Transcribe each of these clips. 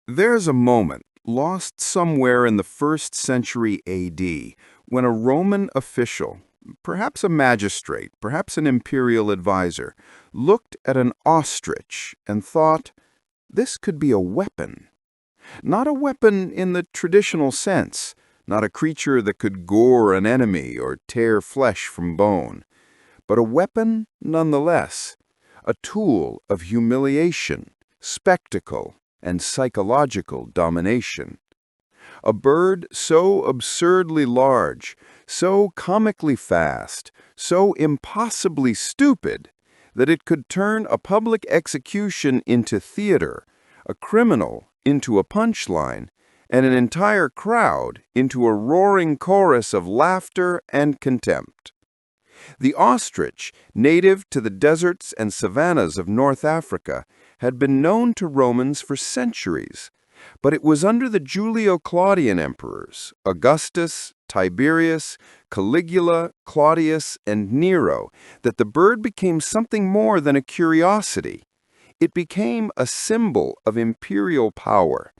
There's a moment, lost somewhere in the 1st century AD, when a Roman official, perhaps a magistrate, perhaps an imperial advisor, looked at an ostrich and thought, this could be a weapon. Not a weapon in the traditional sense, not a creature that could gore an enemy or tear flesh from bone, but a weapon nonetheless, a tool of humiliation, spectacle, and psychological domination. A bird so absurdly large, so comically fast, so impossibly stupid that it could turn a public execution into theater, a criminal into a punchline, and an entire crowd into a roaring chorus of laughter and contempt. The ostrich, native to the deserts and savannas of North Africa, had been known to Romans for centuries, but it was under the Julio-Claudian emperors, Augustus, Tiberius, Caligula, Claudius, and Nero, that the bird became something more than a curiosity. It became a symbol of imperial power,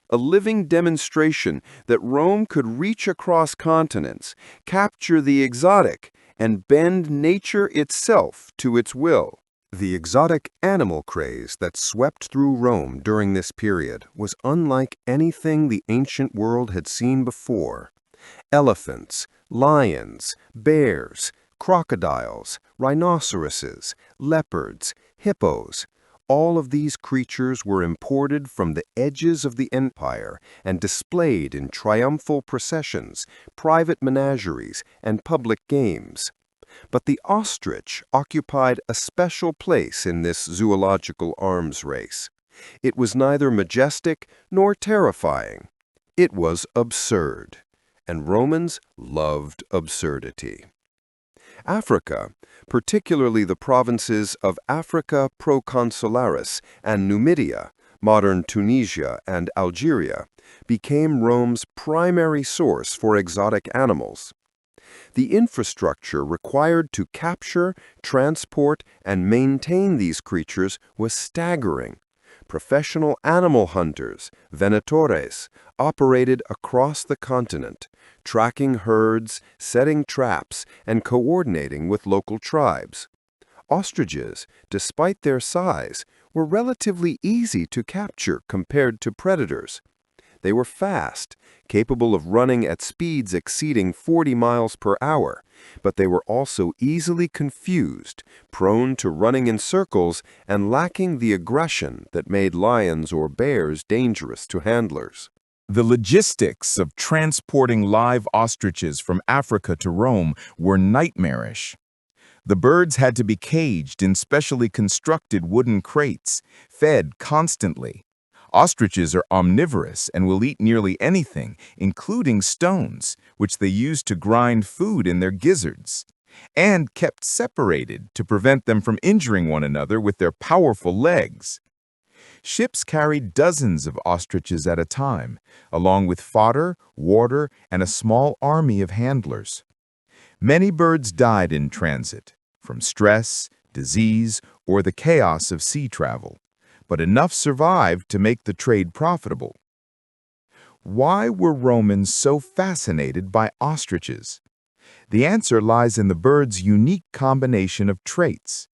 a living demonstration that Rome could reach across continents, capture the exotic, and bend nature itself to its will. The exotic animal craze that swept through Rome during this period was unlike anything the ancient world had seen before. Elephants, lions, bears, crocodiles, rhinoceroses, leopards, hippos, all of these creatures were imported from the edges of the empire and displayed in triumphal processions, private menageries, and public games. But the ostrich occupied a special place in this zoological arms race. It was neither majestic nor terrifying. It was absurd, and Romans loved absurdity. Africa, particularly the provinces of Africa Proconsularis and Numidia, modern Tunisia and Algeria, became Rome's primary source for exotic animals. The infrastructure required to capture, transport, and maintain these creatures was staggering. Professional animal hunters, venatores, operated across the continent, tracking herds, setting traps, and coordinating with local tribes. Ostriches, despite their size, were relatively easy to capture compared to predators. They were fast, capable of running at speeds exceeding 40 miles per hour, but they were also easily confused, prone to running in circles, and lacking the aggression that made lions or bears dangerous to handlers. The logistics of transporting live ostriches from Africa to Rome were nightmarish. The birds had to be caged in specially constructed wooden crates, fed constantly. Ostriches are omnivorous and will eat nearly anything, including stones, which they use to grind food in their gizzards, and kept separated to prevent them from injuring one another with their powerful legs. Ships carried dozens of ostriches at a time, along with fodder, water, and a small army of handlers. Many birds died in transit, from stress, disease, or the chaos of sea travel, but enough survived to make the trade profitable. Why were Romans so fascinated by ostriches? The answer lies in the bird's unique combination of traits.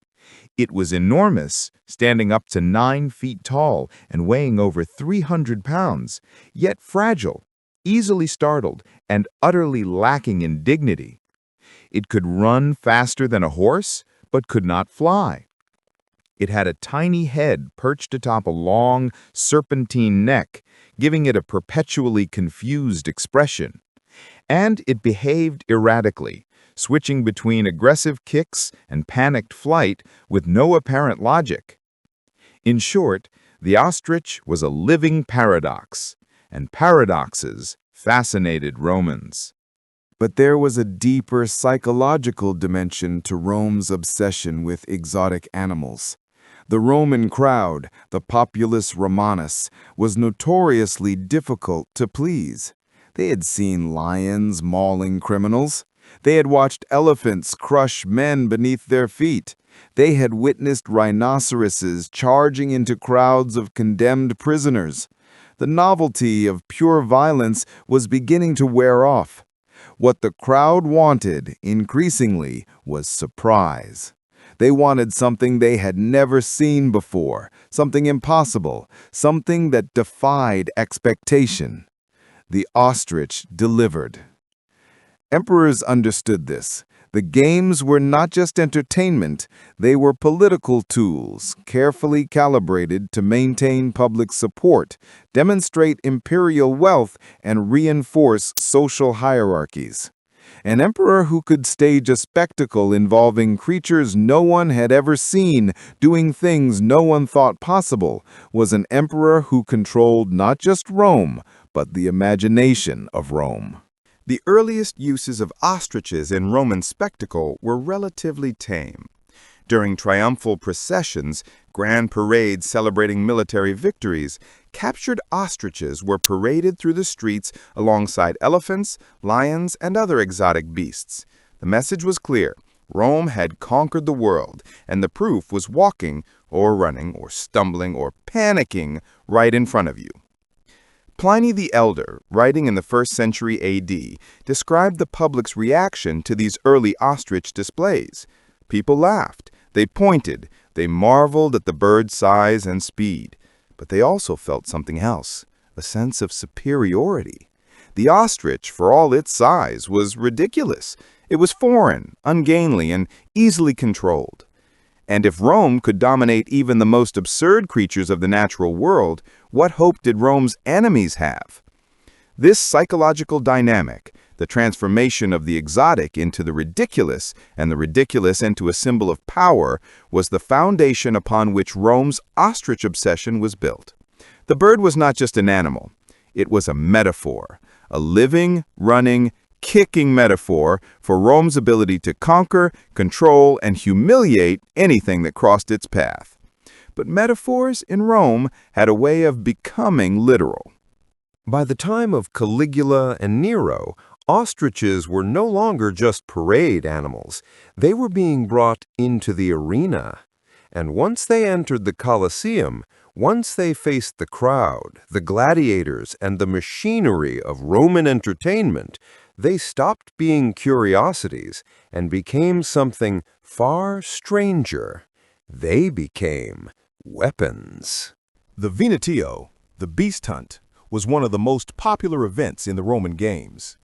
It was enormous, standing up to 9 feet tall and weighing over 300 pounds, yet fragile, easily startled, and utterly lacking in dignity. It could run faster than a horse, but could not fly. It had a tiny head perched atop a long, serpentine neck, giving it a perpetually confused expression. And it behaved erratically, switching between aggressive kicks and panicked flight with no apparent logic. In short, the ostrich was a living paradox, and paradoxes fascinated Romans. But there was a deeper psychological dimension to Rome's obsession with exotic animals. The Roman crowd, the populus Romanus, was notoriously difficult to please. They had seen lions mauling criminals. They had watched elephants crush men beneath their feet. They had witnessed rhinoceroses charging into crowds of condemned prisoners. The novelty of pure violence was beginning to wear off. What the crowd wanted, increasingly, was surprise. They wanted something they had never seen before, something impossible, something that defied expectation. The ostrich delivered. Emperors understood this. The games were not just entertainment, they were political tools, carefully calibrated to maintain public support, demonstrate imperial wealth, and reinforce social hierarchies. An emperor who could stage a spectacle involving creatures no one had ever seen, doing things no one thought possible, was an emperor who controlled not just Rome, but the imagination of Rome. The earliest uses of ostriches in Roman spectacle were relatively tame. During triumphal processions, grand parades celebrating military victories, captured ostriches were paraded through the streets alongside elephants, lions, and other exotic beasts. The message was clear. Rome had conquered the world, and the proof was walking, or running, or stumbling, or panicking right in front of you. Pliny the Elder, writing in the 1st century AD, described the public's reaction to these early ostrich displays. People laughed, they pointed, they marveled at the bird's size and speed. But they also felt something else, a sense of superiority. The ostrich, for all its size, was ridiculous. It was foreign, ungainly, and easily controlled. And if Rome could dominate even the most absurd creatures of the natural world, what hope did Rome's enemies have? This psychological dynamic, the transformation of the exotic into the ridiculous and the ridiculous into a symbol of power, was the foundation upon which Rome's ostrich obsession was built. The bird was not just an animal. It was a metaphor, a living, running, kicking metaphor for Rome's ability to conquer, control, and humiliate anything that crossed its path. But metaphors in Rome had a way of becoming literal. By the time of Caligula and Nero, ostriches were no longer just parade animals. They were being brought into the arena. And once they entered the Colosseum, once they faced the crowd, the gladiators, and the machinery of Roman entertainment, they stopped being curiosities and became something far stranger. They became weapons. The Venatio, the beast hunt, was one of the most popular events in the Roman games.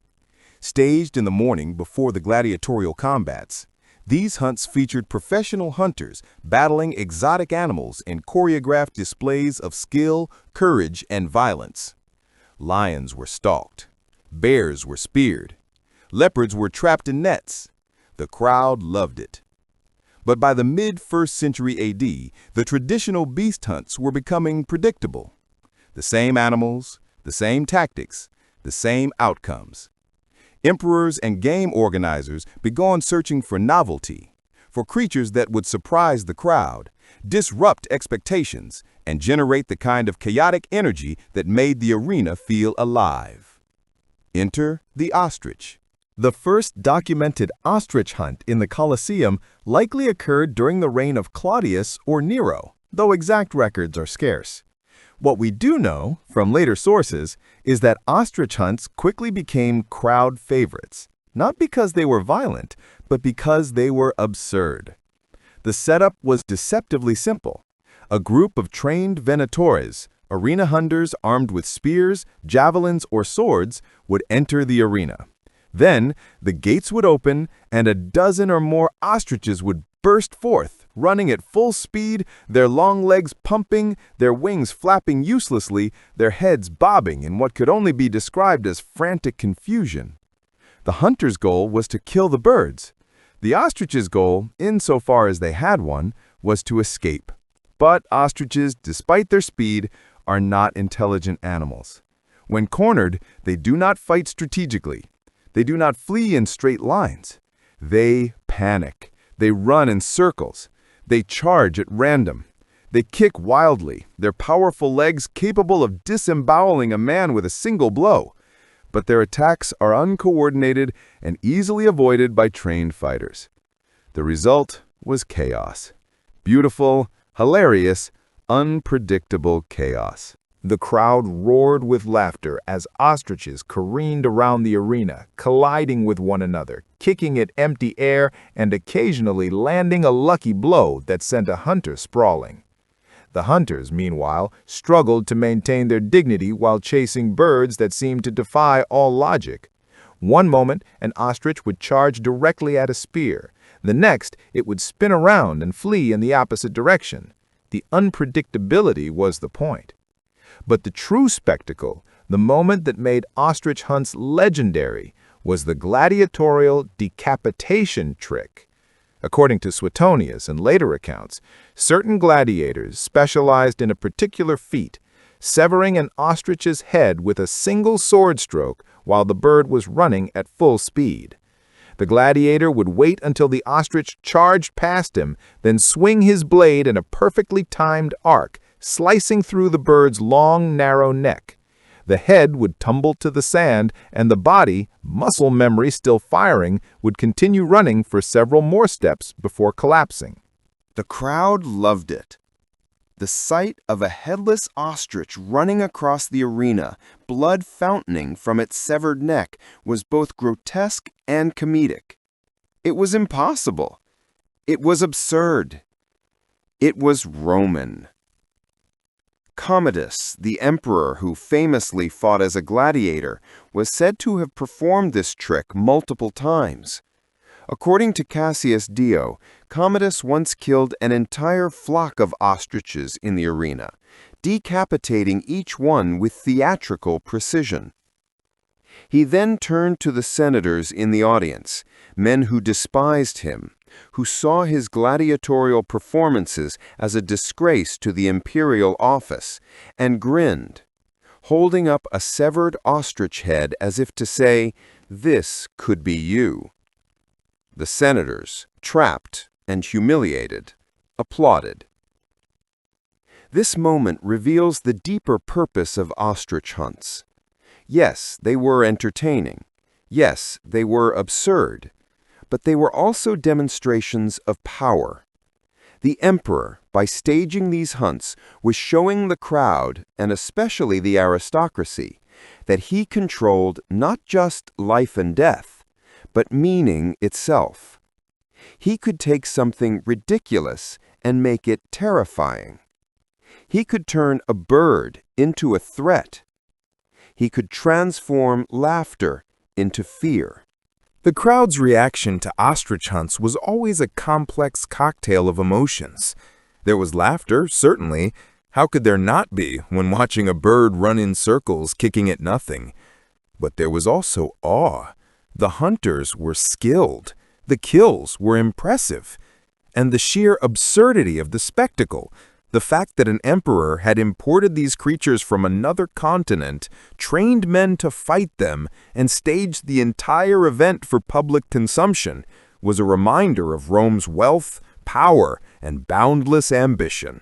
Staged in the morning before the gladiatorial combats, these hunts featured professional hunters battling exotic animals in choreographed displays of skill, courage, and violence. Lions were stalked. Bears were speared. Leopards were trapped in nets. The crowd loved it. But by the mid-1st century AD, the traditional beast hunts were becoming predictable. The same animals, the same tactics, the same outcomes. Emperors and game organizers began searching for novelty, for creatures that would surprise the crowd, disrupt expectations, and generate the kind of chaotic energy that made the arena feel alive. Enter the ostrich. The first documented ostrich hunt in the Colosseum likely occurred during the reign of Claudius or Nero, though exact records are scarce. What we do know, from later sources, is that ostrich hunts quickly became crowd favorites, not because they were violent, but because they were absurd. The setup was deceptively simple. A group of trained venatores, arena hunters armed with spears, javelins, or swords, would enter the arena. Then, the gates would open, and a dozen or more ostriches would burst forth, running at full speed, their long legs pumping, their wings flapping uselessly, their heads bobbing in what could only be described as frantic confusion. The hunter's goal was to kill the birds. The ostrich's goal, insofar as they had one, was to escape. But ostriches, despite their speed, are not intelligent animals. When cornered, they do not fight strategically. They do not flee in straight lines. They panic. They run in circles. They charge at random. They kick wildly, their powerful legs capable of disemboweling a man with a single blow. But their attacks are uncoordinated and easily avoided by trained fighters. The result was chaos. Beautiful, hilarious, unpredictable chaos. The crowd roared with laughter as ostriches careened around the arena, colliding with one another, kicking at empty air and occasionally landing a lucky blow that sent a hunter sprawling. The hunters, meanwhile, struggled to maintain their dignity while chasing birds that seemed to defy all logic. One moment, an ostrich would charge directly at a spear. The next, it would spin around and flee in the opposite direction. The unpredictability was the point. But the true spectacle, the moment that made ostrich hunts legendary, was the gladiatorial decapitation trick. According to Suetonius and later accounts, certain gladiators specialized in a particular feat, severing an ostrich's head with a single sword stroke while the bird was running at full speed. The gladiator would wait until the ostrich charged past him, then swing his blade in a perfectly timed arc, slicing through the bird's long, narrow neck. The head would tumble to the sand, and the body, muscle memory still firing, would continue running for several more steps before collapsing. The crowd loved it. The sight of a headless ostrich running across the arena, blood fountaining from its severed neck, was both grotesque and comedic. It was impossible. It was absurd. It was Roman. Commodus, the emperor who famously fought as a gladiator, was said to have performed this trick multiple times. According to Cassius Dio, Commodus once killed an entire flock of ostriches in the arena, decapitating each one with theatrical precision. He then turned to the senators in the audience, men who despised him, who saw his gladiatorial performances as a disgrace to the imperial office, and grinned, holding up a severed ostrich head as if to say, "This could be you." The senators, trapped and humiliated, applauded. This moment reveals the deeper purpose of ostrich hunts. Yes, they were entertaining. Yes, they were absurd. But they were also demonstrations of power. The emperor, by staging these hunts, was showing the crowd, and especially the aristocracy, that he controlled not just life and death, but meaning itself. He could take something ridiculous and make it terrifying. He could turn a bird into a threat. He could transform laughter into fear. The crowd's reaction to ostrich hunts was always a complex cocktail of emotions. There was laughter, certainly. How could there not be when watching a bird run in circles, kicking at nothing? But there was also awe. The hunters were skilled. The kills were impressive. And the sheer absurdity of the spectacle, the fact that an emperor had imported these creatures from another continent, trained men to fight them, and staged the entire event for public consumption, was a reminder of Rome's wealth, power, and boundless ambition.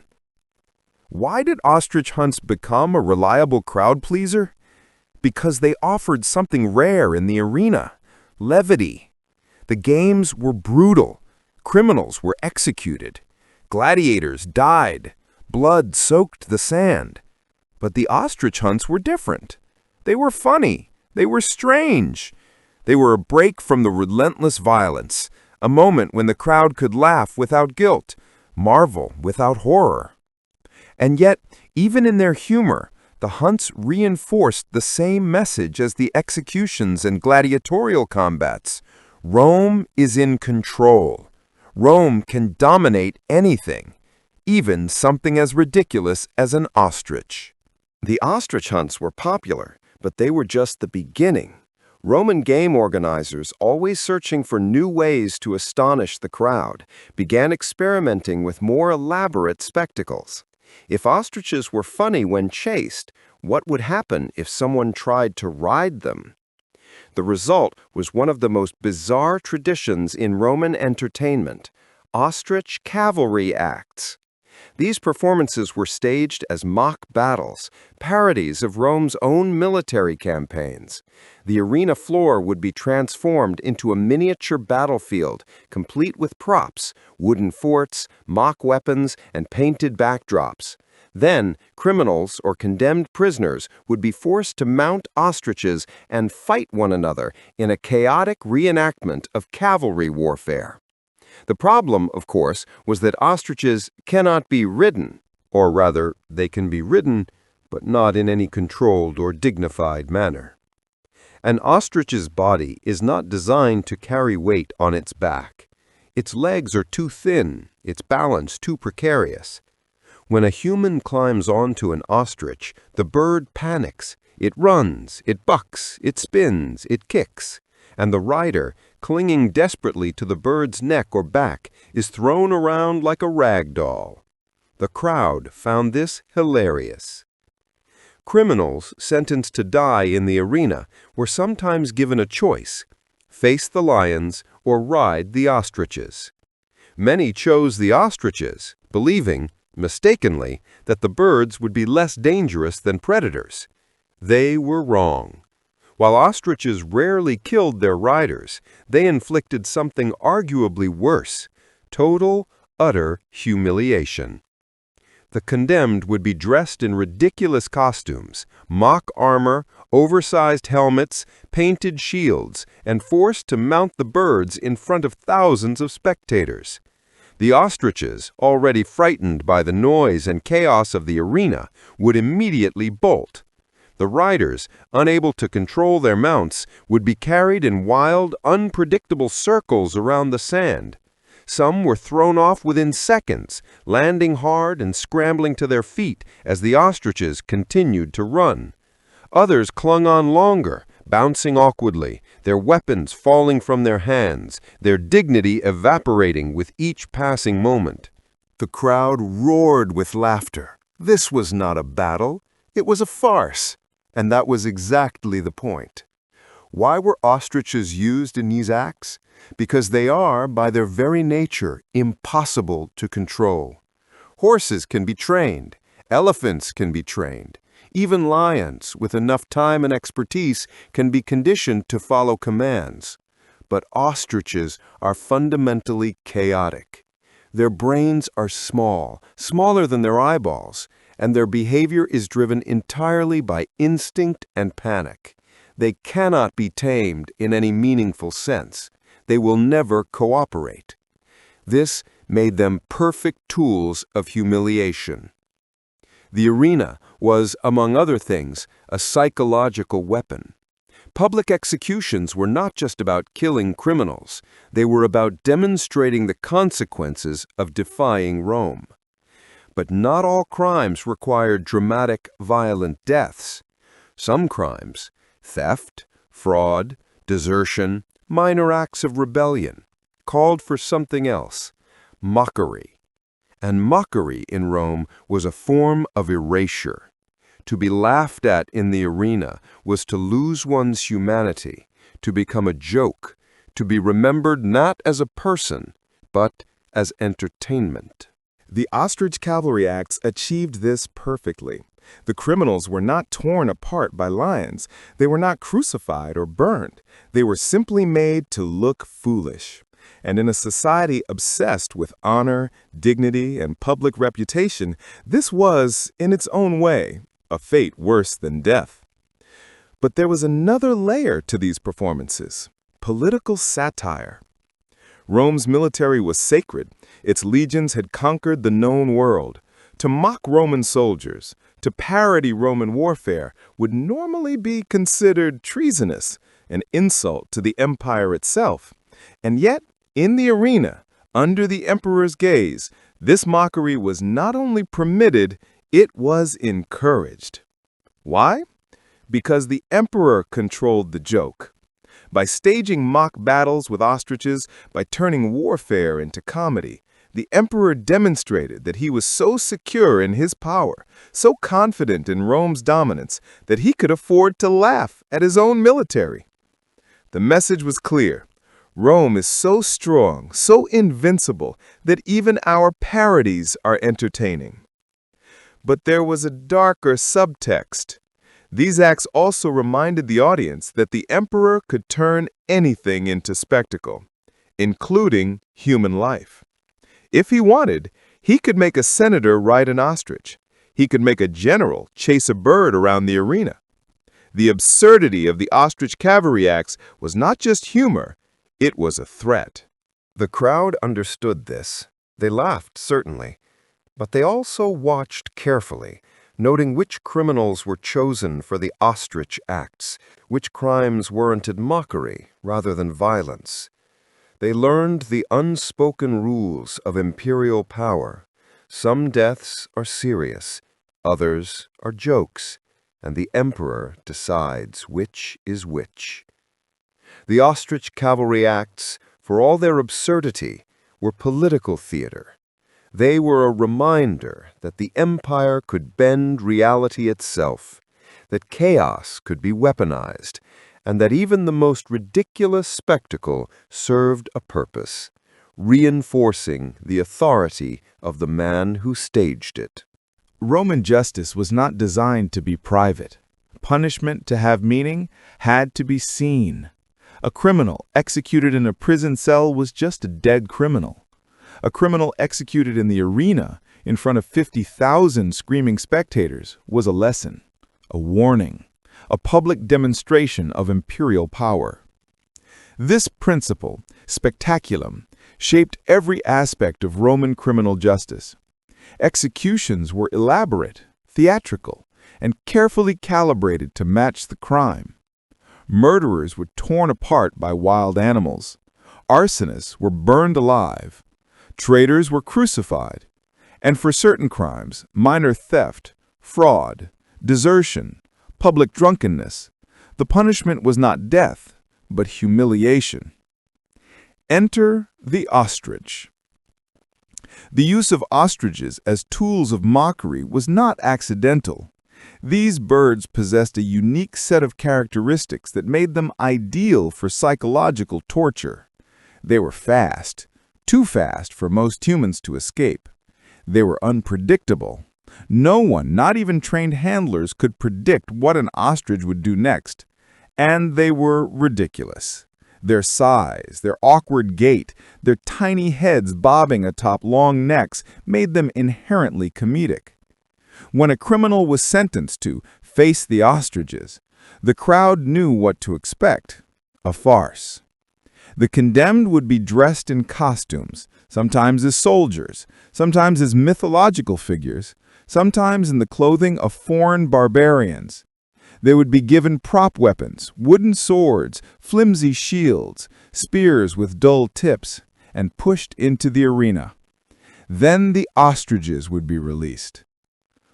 Why did ostrich hunts become a reliable crowd pleaser? Because they offered something rare in the arena: levity. The games were brutal. Criminals were executed. Gladiators died. Blood soaked the sand. But the ostrich hunts were different. They were funny. They were strange. They were a break from the relentless violence, a moment when the crowd could laugh without guilt, marvel without horror. And yet, even in their humor, the hunts reinforced the same message as the executions and gladiatorial combats. Rome is in control. Rome can dominate anything, even something as ridiculous as an ostrich. The ostrich hunts were popular, but they were just the beginning. Roman game organizers, always searching for new ways to astonish the crowd, began experimenting with more elaborate spectacles. If ostriches were funny when chased, what would happen if someone tried to ride them? The result was one of the most bizarre traditions in Roman entertainment: ostrich cavalry acts. These performances were staged as mock battles, parodies of Rome's own military campaigns. The arena floor would be transformed into a miniature battlefield, complete with props, wooden forts, mock weapons, and painted backdrops. Then, criminals or condemned prisoners would be forced to mount ostriches and fight one another in a chaotic reenactment of cavalry warfare. The problem, of course, was that ostriches cannot be ridden, or rather, they can be ridden, but not in any controlled or dignified manner. An ostrich's body is not designed to carry weight on its back. Its legs are too thin, its balance too precarious. When a human climbs onto an ostrich, the bird panics. It runs, it bucks, it spins, it kicks, and the rider, clinging desperately to the bird's neck or back, is thrown around like a rag doll. The crowd found this hilarious. Criminals sentenced to die in the arena were sometimes given a choice: face the lions or ride the ostriches. Many chose the ostriches, believing, mistakenly, that the birds would be less dangerous than predators. They were wrong. While ostriches rarely killed their riders, they inflicted something arguably worse: total, utter humiliation. The condemned would be dressed in ridiculous costumes, mock armor, oversized helmets, painted shields, and forced to mount the birds in front of thousands of spectators. The ostriches, already frightened by the noise and chaos of the arena, would immediately bolt. The riders, unable to control their mounts, would be carried in wild, unpredictable circles around the sand. Some were thrown off within seconds, landing hard and scrambling to their feet as the ostriches continued to run. Others clung on longer, bouncing awkwardly, their weapons falling from their hands, their dignity evaporating with each passing moment. The crowd roared with laughter. This was not a battle, it was a farce, and that was exactly the point. Why were ostriches used in these acts? Because they are, by their very nature, impossible to control. Horses can be trained, elephants can be trained. Even lions, with enough time and expertise, can be conditioned to follow commands. But ostriches are fundamentally chaotic. Their brains are small, smaller than their eyeballs, and their behavior is driven entirely by instinct and panic. They cannot be tamed in any meaningful sense. They will never cooperate. This made them perfect tools of humiliation. The arena was, among other things, a psychological weapon. Public executions were not just about killing criminals. They were about demonstrating the consequences of defying Rome. But not all crimes required dramatic, violent deaths. Some crimes, theft, fraud, desertion, minor acts of rebellion, called for something else: mockery. And mockery in Rome was a form of erasure. To be laughed at in the arena was to lose one's humanity, to become a joke, to be remembered not as a person, but as entertainment. The ostrich cavalry acts achieved this perfectly. The criminals were not torn apart by lions. They were not crucified or burned. They were simply made to look foolish. And in a society obsessed with honor, dignity, and public reputation, this was, in its own way, a fate worse than death. But there was another layer to these performances: political satire. Rome's military was sacred. Its legions had conquered the known world. To mock Roman soldiers, to parody Roman warfare, would normally be considered treasonous, an insult to the empire itself. And yet, in the arena, under the emperor's gaze, this mockery was not only permitted, it was encouraged. Why? Because the emperor controlled the joke. By staging mock battles with ostriches, by turning warfare into comedy, the emperor demonstrated that he was so secure in his power, so confident in Rome's dominance, that he could afford to laugh at his own military. The message was clear. Rome is so strong, so invincible, that even our parodies are entertaining. But there was a darker subtext. These acts also reminded the audience that the emperor could turn anything into spectacle, including human life. If he wanted, he could make a senator ride an ostrich. He could make a general chase a bird around the arena. The absurdity of the ostrich cavalry acts was not just humor, it was a threat. The crowd understood this. They laughed, certainly, but they also watched carefully, noting which criminals were chosen for the ostrich acts, which crimes warranted mockery rather than violence. They learned the unspoken rules of imperial power. Some deaths are serious, others are jokes, and the emperor decides which is which. The ostrich cavalry acts, for all their absurdity, were political theater. They were a reminder that the empire could bend reality itself, that chaos could be weaponized, and that even the most ridiculous spectacle served a purpose, reinforcing the authority of the man who staged it. Roman justice was not designed to be private. Punishment, to have meaning, had to be seen. A criminal executed in a prison cell was just a dead criminal. A criminal executed in the arena in front of 50,000 screaming spectators was a lesson, a warning, a public demonstration of imperial power. This principle, spectaculum, shaped every aspect of Roman criminal justice. Executions were elaborate, theatrical, and carefully calibrated to match the crime. Murderers were torn apart by wild animals. Arsonists were burned alive. Traitors were crucified. And for certain crimes, minor theft, fraud, desertion, public drunkenness, the punishment was not death, but humiliation. Enter the ostrich. The use of ostriches as tools of mockery was not accidental. These birds possessed a unique set of characteristics that made them ideal for psychological torture. They were fast, too fast for most humans to escape. They were unpredictable. No one, not even trained handlers, could predict what an ostrich would do next. And they were ridiculous. Their size, their awkward gait, their tiny heads bobbing atop long necks made them inherently comedic. When a criminal was sentenced to face the ostriches, the crowd knew what to expect: a farce. The condemned would be dressed in costumes, sometimes as soldiers, sometimes as mythological figures, sometimes in the clothing of foreign barbarians. They would be given prop weapons, wooden swords, flimsy shields, spears with dull tips, and pushed into the arena. Then the ostriches would be released.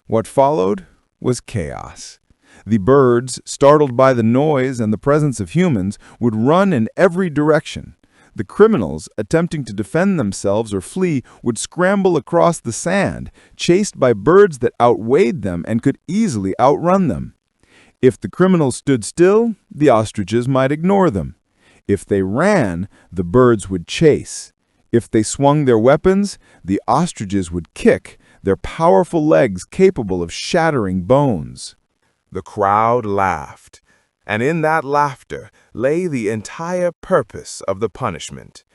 What followed was chaos. The birds, startled by the noise and the presence of humans, would run in every direction. The criminals, attempting to defend themselves or flee, would scramble across the sand, chased by birds that outweighed them and could easily outrun them. If the criminals stood still, the ostriches might ignore them. If they ran, the birds would chase. If they swung their weapons, the ostriches would kick, their powerful legs capable of shattering bones. The crowd laughed, and in that laughter lay the entire purpose of the punishment.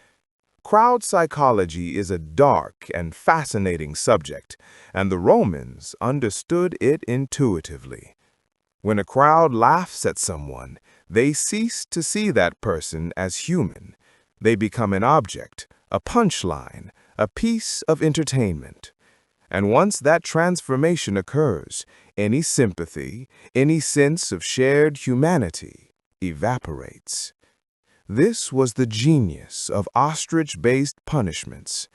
Crowd psychology is a dark and fascinating subject, and the Romans understood it intuitively. When a crowd laughs at someone, they cease to see that person as human. They become an object, a punchline, a piece of entertainment. And once that transformation occurs, any sympathy, any sense of shared humanity evaporates. This was the genius of ostrich-based punishments.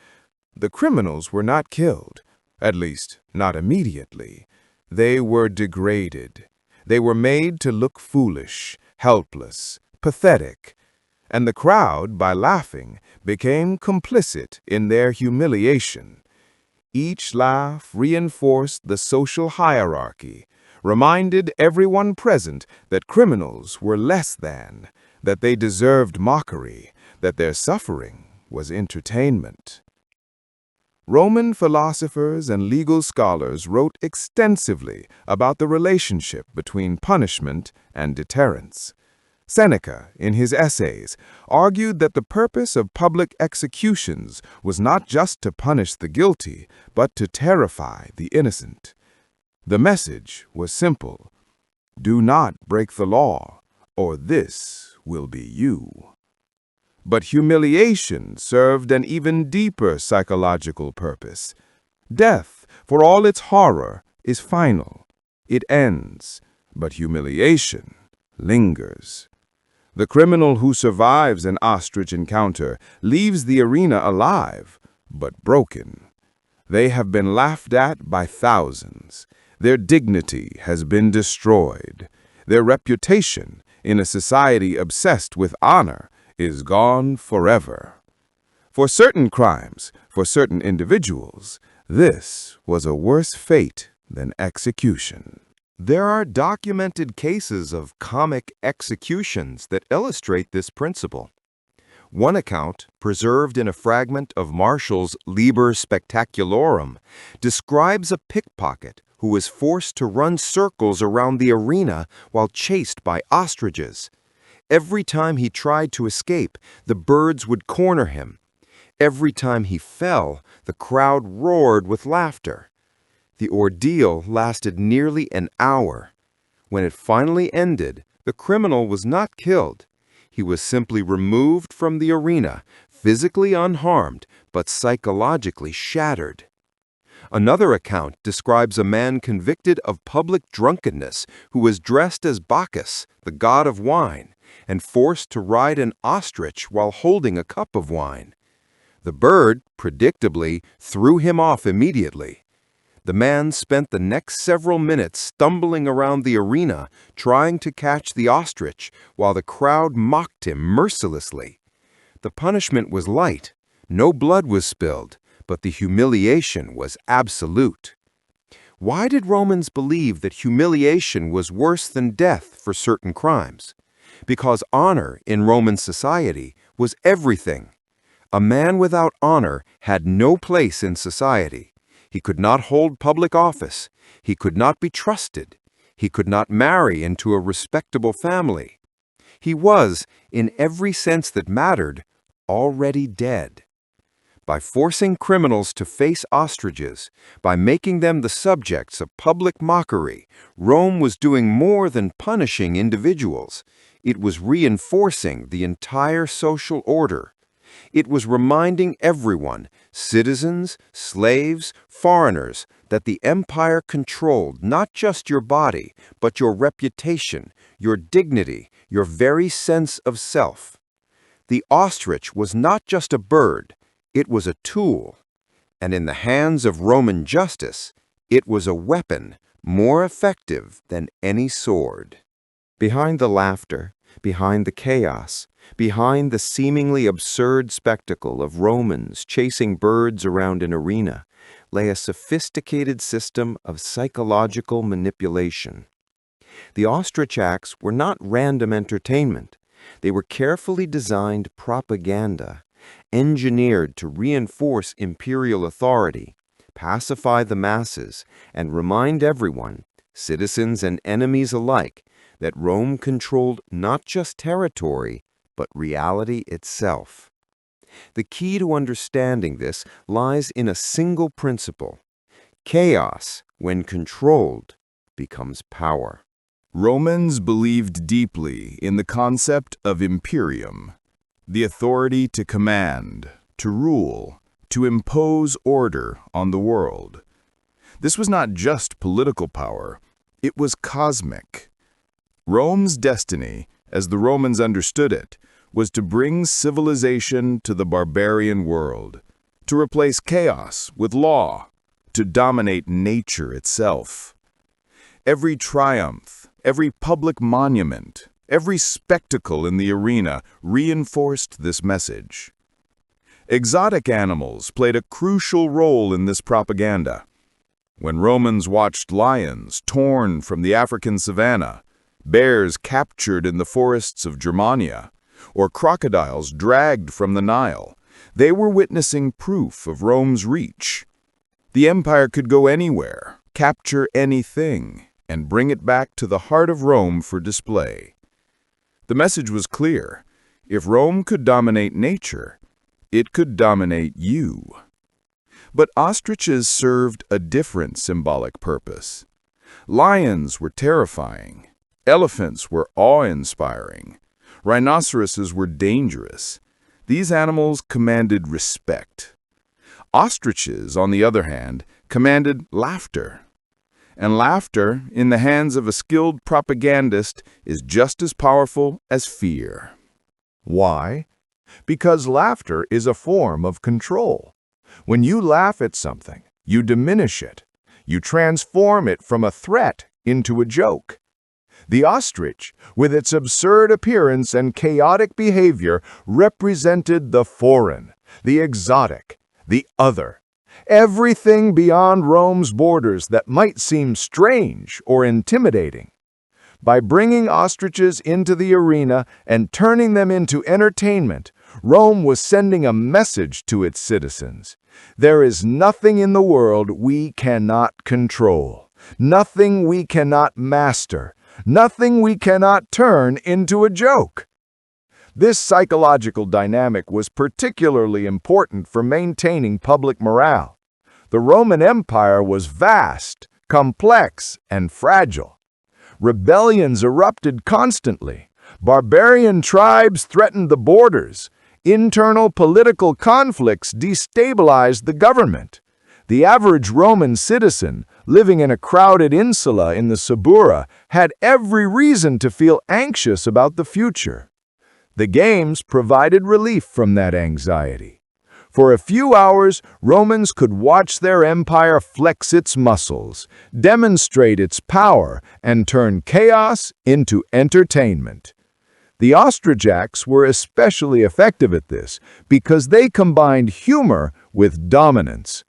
The criminals were not killed, at least not immediately. They were degraded. They were made to look foolish, helpless, pathetic. And the crowd, by laughing, became complicit in their humiliation. Each laugh reinforced the social hierarchy, reminded everyone present that criminals were less than, that they deserved mockery, that their suffering was entertainment. Roman philosophers and legal scholars wrote extensively about the relationship between punishment and deterrence. Seneca, in his essays, argued that the purpose of public executions was not just to punish the guilty, but to terrify the innocent. The message was simple: do not break the law, or this will be you. But humiliation served an even deeper psychological purpose. Death, for all its horror, is final. It ends, but humiliation lingers. The criminal who survives an ostrich encounter leaves the arena alive, but broken. They have been laughed at by thousands. Their dignity has been destroyed. Their reputation, in a society obsessed with honor, is gone forever. For certain crimes, for certain individuals, this was a worse fate than execution. There are documented cases of comic executions that illustrate this principle. One account, preserved in a fragment of Marshall's Liber Spectacularum, describes a pickpocket who was forced to run circles around the arena while chased by ostriches. Every time he tried to escape, the birds would corner him. Every time he fell, the crowd roared with laughter. The ordeal lasted nearly an hour. When it finally ended, the criminal was not killed. He was simply removed from the arena, physically unharmed, but psychologically shattered. Another account describes a man convicted of public drunkenness who was dressed as Bacchus, the god of wine, and forced to ride an ostrich while holding a cup of wine. The bird, predictably, threw him off immediately. The man spent the next several minutes stumbling around the arena trying to catch the ostrich while the crowd mocked him mercilessly. The punishment was light. No blood was spilled, but the humiliation was absolute. Why did Romans believe that humiliation was worse than death for certain crimes? Because honor in Roman society was everything. A man without honor had no place in society. He could not hold public office. He could not be trusted. He could not marry into a respectable family. He was, in every sense that mattered, already dead. By forcing criminals to face ostriches, by making them the subjects of public mockery, Rome was doing more than punishing individuals. It was reinforcing the entire social order. It was reminding everyone, citizens, slaves, foreigners, that the empire controlled not just your body, but your reputation, your dignity, your very sense of self. The ostrich was not just a bird, it was a tool. And in the hands of Roman justice, it was a weapon more effective than any sword. Behind the laughter, behind the chaos, behind the seemingly absurd spectacle of Romans chasing birds around an arena, lay a sophisticated system of psychological manipulation. The ostrich acts were not random entertainment. They were carefully designed propaganda, engineered to reinforce imperial authority, pacify the masses, and remind everyone, citizens and enemies alike, that Rome controlled not just territory, but reality itself. The key to understanding this lies in a single principle. Chaos, when controlled, becomes power. Romans believed deeply in the concept of imperium, the authority to command, to rule, to impose order on the world. This was not just political power, it was cosmic. Rome's destiny, as the Romans understood it, was to bring civilization to the barbarian world, to replace chaos with law, to dominate nature itself. Every triumph, every public monument, every spectacle in the arena reinforced this message. Exotic animals played a crucial role in this propaganda. When Romans watched lions torn from the African savanna, bears captured in the forests of Germania, or crocodiles dragged from the Nile, they were witnessing proof of Rome's reach. The empire could go anywhere, capture anything, and bring it back to the heart of Rome for display. The message was clear. If Rome could dominate nature, it could dominate you. But ostriches served a different symbolic purpose. Lions were terrifying. Elephants were awe-inspiring. Rhinoceroses were dangerous. These animals commanded respect. Ostriches, on the other hand, commanded laughter. And laughter, in the hands of a skilled propagandist, is just as powerful as fear. Why? Because laughter is a form of control. When you laugh at something, you diminish it. You transform it from a threat into a joke. The ostrich, with its absurd appearance and chaotic behavior, represented the foreign, the exotic, the other. Everything beyond Rome's borders that might seem strange or intimidating. By bringing ostriches into the arena and turning them into entertainment, Rome was sending a message to its citizens. There is nothing in the world we cannot control, nothing we cannot master, nothing we cannot turn into a joke. This psychological dynamic was particularly important for maintaining public morale. The Roman Empire was vast, complex, and fragile. Rebellions erupted constantly. Barbarian tribes threatened the borders. Internal political conflicts destabilized the government. The average Roman citizen, living in a crowded insula in the Suburra, had every reason to feel anxious about the future. The games provided relief from that anxiety. For a few hours, Romans could watch their empire flex its muscles, demonstrate its power, and turn chaos into entertainment. The Ostriches were especially effective at this because they combined humor with dominance.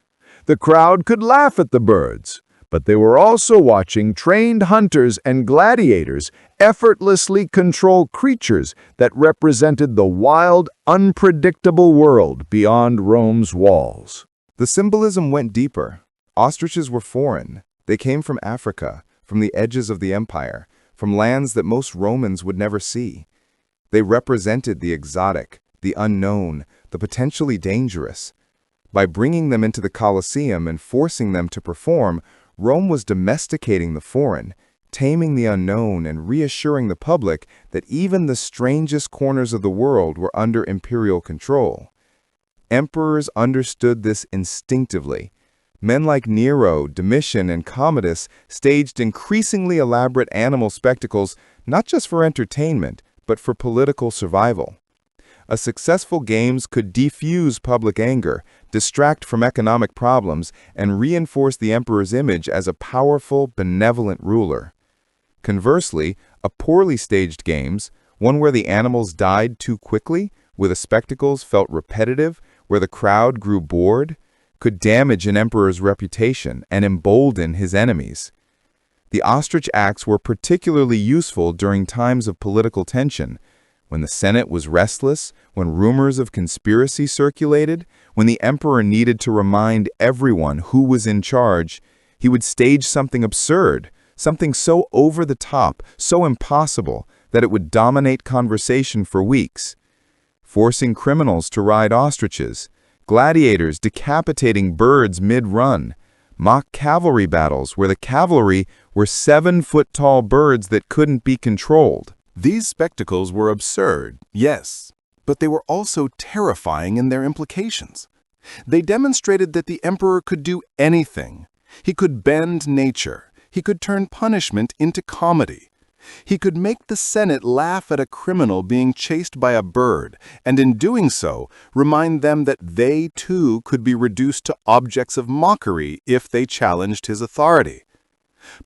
The crowd could laugh at the birds, but they were also watching trained hunters and gladiators effortlessly control creatures that represented the wild, unpredictable world beyond Rome's walls. The symbolism went deeper. Ostriches were foreign. They came from Africa, from the edges of the empire, from lands that most Romans would never see. They represented the exotic, the unknown, the potentially dangerous. By bringing them into the Colosseum and forcing them to perform, Rome was domesticating the foreign, taming the unknown, and reassuring the public that even the strangest corners of the world were under imperial control. Emperors understood this instinctively. Men like Nero, Domitian, and Commodus staged increasingly elaborate animal spectacles not just for entertainment, but for political survival. A successful games could defuse public anger, distract from economic problems, and reinforce the emperor's image as a powerful, benevolent ruler. Conversely, a poorly staged games, one where the animals died too quickly, where the spectacles felt repetitive, where the crowd grew bored, could damage an emperor's reputation and embolden his enemies. The ostrich acts were particularly useful during times of political tension, when the Senate was restless, when rumors of conspiracy circulated, when the emperor needed to remind everyone who was in charge. He would stage something absurd, something so over the top, so impossible, that it would dominate conversation for weeks. Forcing criminals to ride ostriches, gladiators decapitating birds mid-run, mock cavalry battles where the cavalry were 7-foot-tall birds that couldn't be controlled. These spectacles were absurd, yes, but they were also terrifying in their implications. They demonstrated that the emperor could do anything. He could bend nature. He could turn punishment into comedy. He could make the Senate laugh at a criminal being chased by a bird, and in doing so, remind them that they too could be reduced to objects of mockery if they challenged his authority.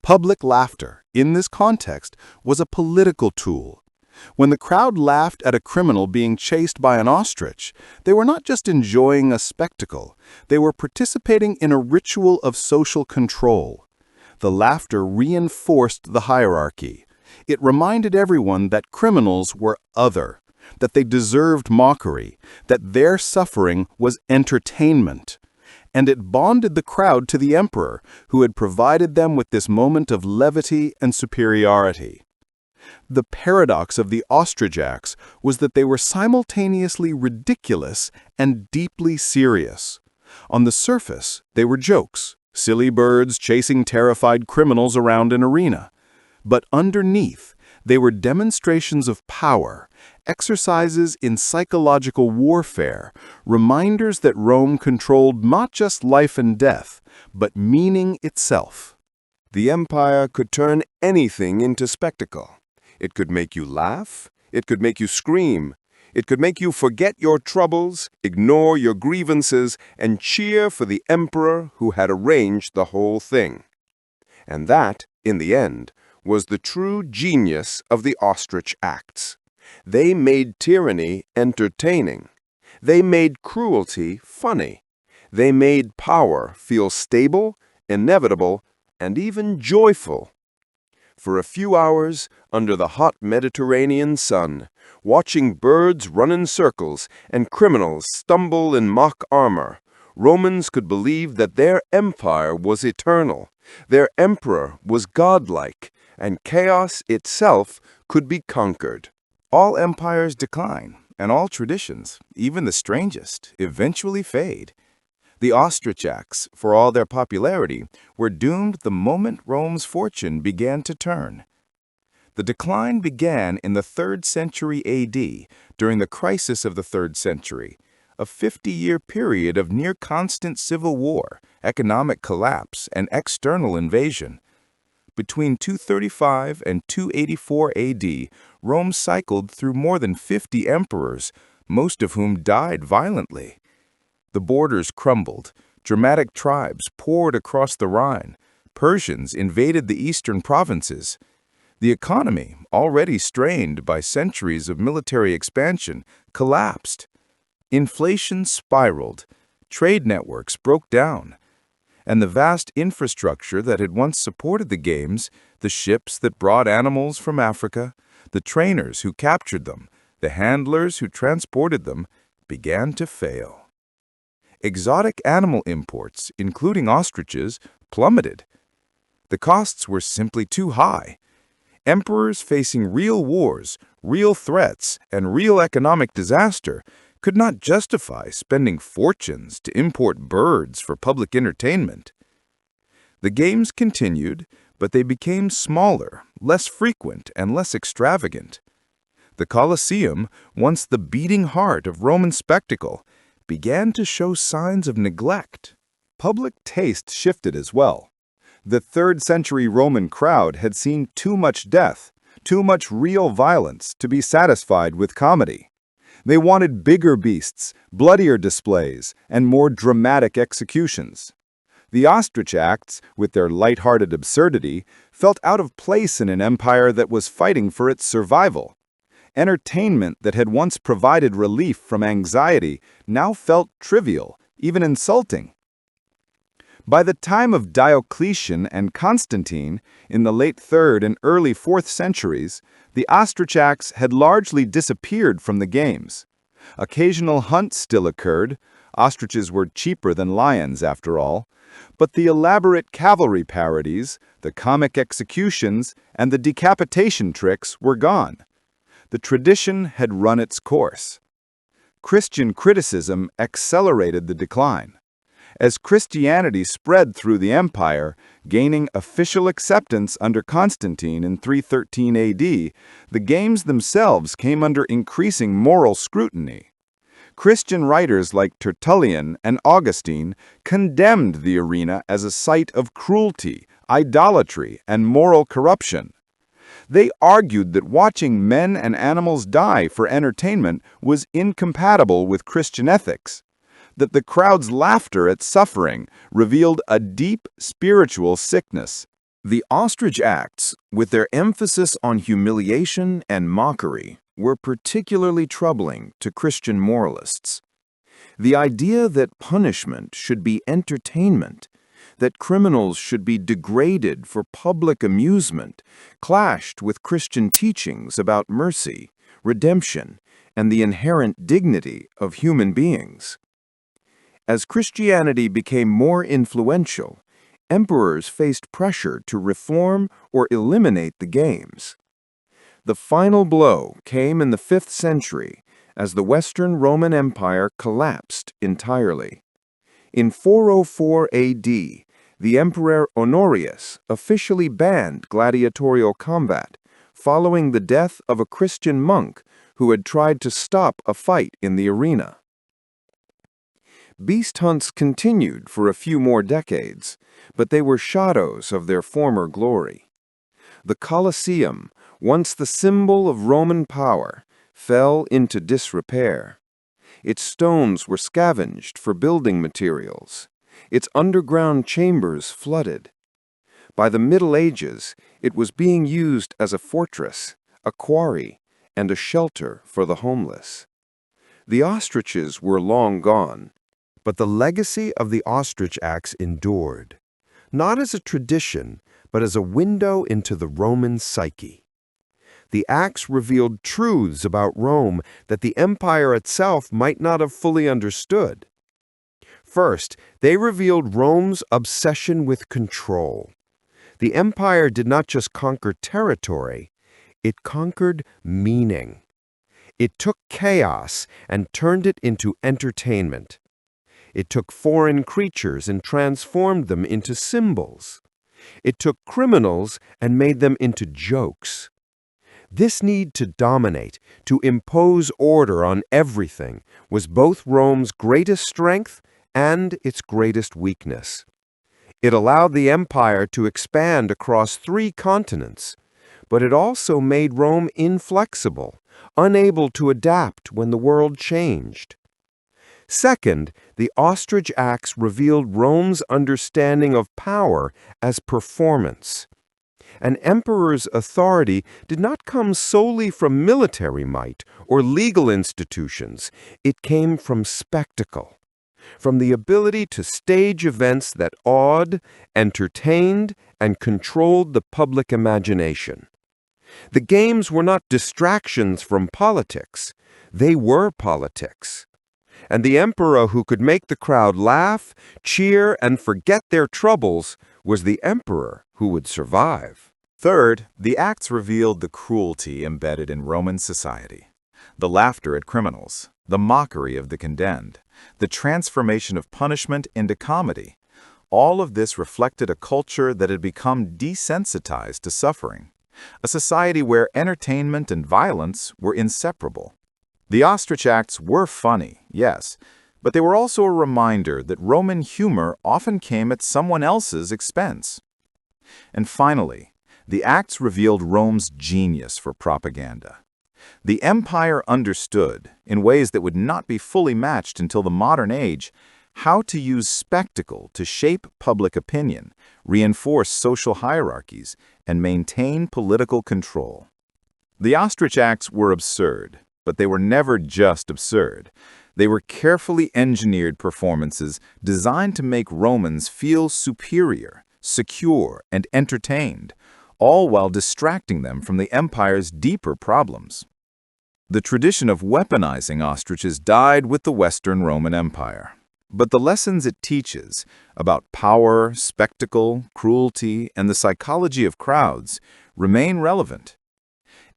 Public laughter, in this context, was a political tool. When the crowd laughed at a criminal being chased by an ostrich, they were not just enjoying a spectacle, they were participating in a ritual of social control. The laughter reinforced the hierarchy. It reminded everyone that criminals were other, that they deserved mockery, that their suffering was entertainment. And it bonded the crowd to the emperor, who had provided them with this moment of levity and superiority. The paradox of the ostrich acts was that they were simultaneously ridiculous and deeply serious. On the surface, they were jokes, silly birds chasing terrified criminals around an arena. But underneath, they were demonstrations of power, exercises in psychological warfare, reminders that Rome controlled not just life and death, but meaning itself. The empire could turn anything into spectacle. It could make you laugh, it could make you scream, it could make you forget your troubles, ignore your grievances, and cheer for the emperor who had arranged the whole thing. And that, in the end, was the true genius of the Ostrich Acts. They made tyranny entertaining. They made cruelty funny. They made power feel stable, inevitable, and even joyful. For a few hours, under the hot Mediterranean sun, watching birds run in circles and criminals stumble in mock armor, Romans could believe that their empire was eternal, their emperor was godlike, and chaos itself could be conquered. All empires decline, and all traditions, even the strangest, eventually fade. The Ostriches, for all their popularity, were doomed the moment Rome's fortune began to turn. The decline began in the 3rd century AD, during the crisis of the 3rd century, a 50-year period of near-constant civil war, economic collapse, and external invasion. Between 235 and 284 AD, Rome cycled through more than 50 emperors, most of whom died violently. The borders crumbled, Germanic tribes poured across the Rhine, Persians invaded the eastern provinces. The economy, already strained by centuries of military expansion, collapsed. Inflation spiraled, trade networks broke down, and the vast infrastructure that had once supported the games, the ships that brought animals from Africa, the trainers who captured them, the handlers who transported them, began to fail. Exotic animal imports, including ostriches, plummeted. The costs were simply too high. Emperors facing real wars, real threats, and real economic disaster could not justify spending fortunes to import birds for public entertainment. The games continued, but they became smaller, less frequent, and less extravagant. The Colosseum, once the beating heart of Roman spectacle, began to show signs of neglect. Public taste shifted as well. The 3rd century Roman crowd had seen too much death, too much real violence to be satisfied with comedy. They wanted bigger beasts, bloodier displays, and more dramatic executions. The Ostrich Acts, with their light-hearted absurdity, felt out of place in an empire that was fighting for its survival. Entertainment that had once provided relief from anxiety now felt trivial, even insulting. By the time of Diocletian and Constantine, in the late 3rd and early 4th centuries, the Ostrich Acts had largely disappeared from the games. Occasional hunts still occurred. Ostriches were cheaper than lions, after all. But the elaborate cavalry parodies, the comic executions, and the decapitation tricks were gone. The tradition had run its course. Christian criticism accelerated the decline. As Christianity spread through the empire, gaining official acceptance under Constantine in 313 AD, the games themselves came under increasing moral scrutiny. Christian writers like Tertullian and Augustine condemned the arena as a site of cruelty, idolatry, and moral corruption. They argued that watching men and animals die for entertainment was incompatible with Christian ethics, that the crowd's laughter at suffering revealed a deep spiritual sickness. The Ostrich Acts, with their emphasis on humiliation and mockery, were particularly troubling to Christian moralists. The idea that punishment should be entertainment, that criminals should be degraded for public amusement, clashed with Christian teachings about mercy, redemption, and the inherent dignity of human beings. As Christianity became more influential, emperors faced pressure to reform or eliminate the games. The final blow came in the 5th century as the Western Roman Empire collapsed entirely. In 404 AD, The Emperor Honorius officially banned gladiatorial combat, following the death of a Christian monk who had tried to stop a fight in the arena. Beast hunts continued for a few more decades, but they were shadows of their former glory. The Colosseum, once the symbol of Roman power, fell into disrepair. Its stones were scavenged for building materials. Its underground chambers flooded. By the Middle Ages, it was being used as a fortress, a quarry, and a shelter for the homeless. The ostriches were long gone, But the legacy of the ostrich axe endured, not as a tradition, but as a window into the Roman psyche. The axe revealed truths about Rome that the empire itself might not have fully understood. First, they revealed Rome's obsession with control. The empire did not just conquer territory, it conquered meaning. It took chaos and turned it into entertainment. It took foreign creatures and transformed them into symbols. It took criminals and made them into jokes. This need to dominate, to impose order on everything, was both Rome's greatest strength and its greatest weakness. It allowed the empire to expand across 3 continents, but it also made Rome inflexible, unable to adapt when the world changed. Second, the ostrich axe revealed Rome's understanding of power as performance. An emperor's authority did not come solely from military might or legal institutions. It came from spectacle, from the ability to stage events that awed, entertained, and controlled the public imagination. The games were not distractions from politics. They were politics. And the emperor who could make the crowd laugh, cheer, and forget their troubles was the emperor who would survive. Third, the acts revealed the cruelty embedded in Roman society. The laughter at criminals, the mockery of the condemned, the transformation of punishment into comedy. All of this reflected a culture that had become desensitized to suffering, a society where entertainment and violence were inseparable. The ostrich acts were funny, yes, but they were also a reminder that Roman humor often came at someone else's expense. And finally, the acts revealed Rome's genius for propaganda. The empire understood, in ways that would not be fully matched until the modern age, how to use spectacle to shape public opinion, reinforce social hierarchies, and maintain political control. The ostrich acts were absurd, but they were never just absurd. They were carefully engineered performances designed to make Romans feel superior, secure, and entertained, all while distracting them from the empire's deeper problems. The tradition of weaponizing ostriches died with the Western Roman Empire. But the lessons it teaches about power, spectacle, cruelty, and the psychology of crowds remain relevant.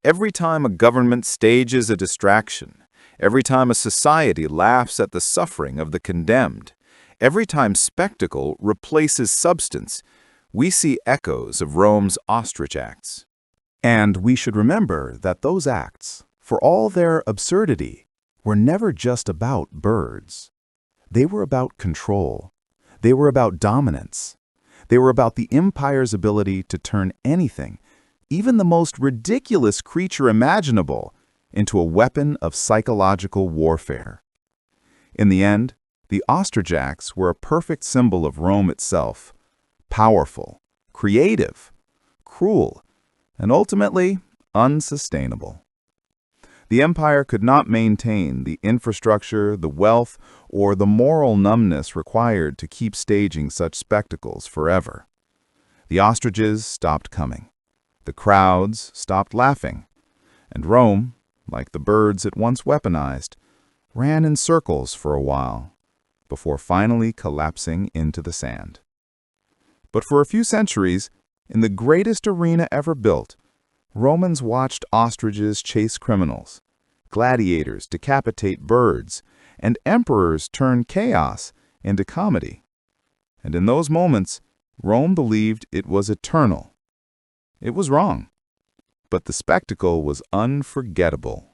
Every time a government stages a distraction, every time a society laughs at the suffering of the condemned, every time spectacle replaces substance, we see echoes of Rome's ostrich acts. And we should remember that those acts, for all their absurdity, were never just about birds. They were about control. They were about dominance. They were about the empire's ability to turn anything, even the most ridiculous creature imaginable, into a weapon of psychological warfare. In the end, the ostrich acts were a perfect symbol of Rome itself, powerful, creative, cruel, and ultimately unsustainable. The empire could not maintain the infrastructure, the wealth, or the moral numbness required to keep staging such spectacles forever. The ostriches stopped coming. The crowds stopped laughing. And Rome, like the birds it once weaponized, ran in circles for a while, before finally collapsing into the sand. But for a few centuries, in the greatest arena ever built, Romans watched ostriches chase criminals, gladiators decapitate birds, and emperors turn chaos into comedy. And in those moments, Rome believed it was eternal. It was wrong, but the spectacle was unforgettable.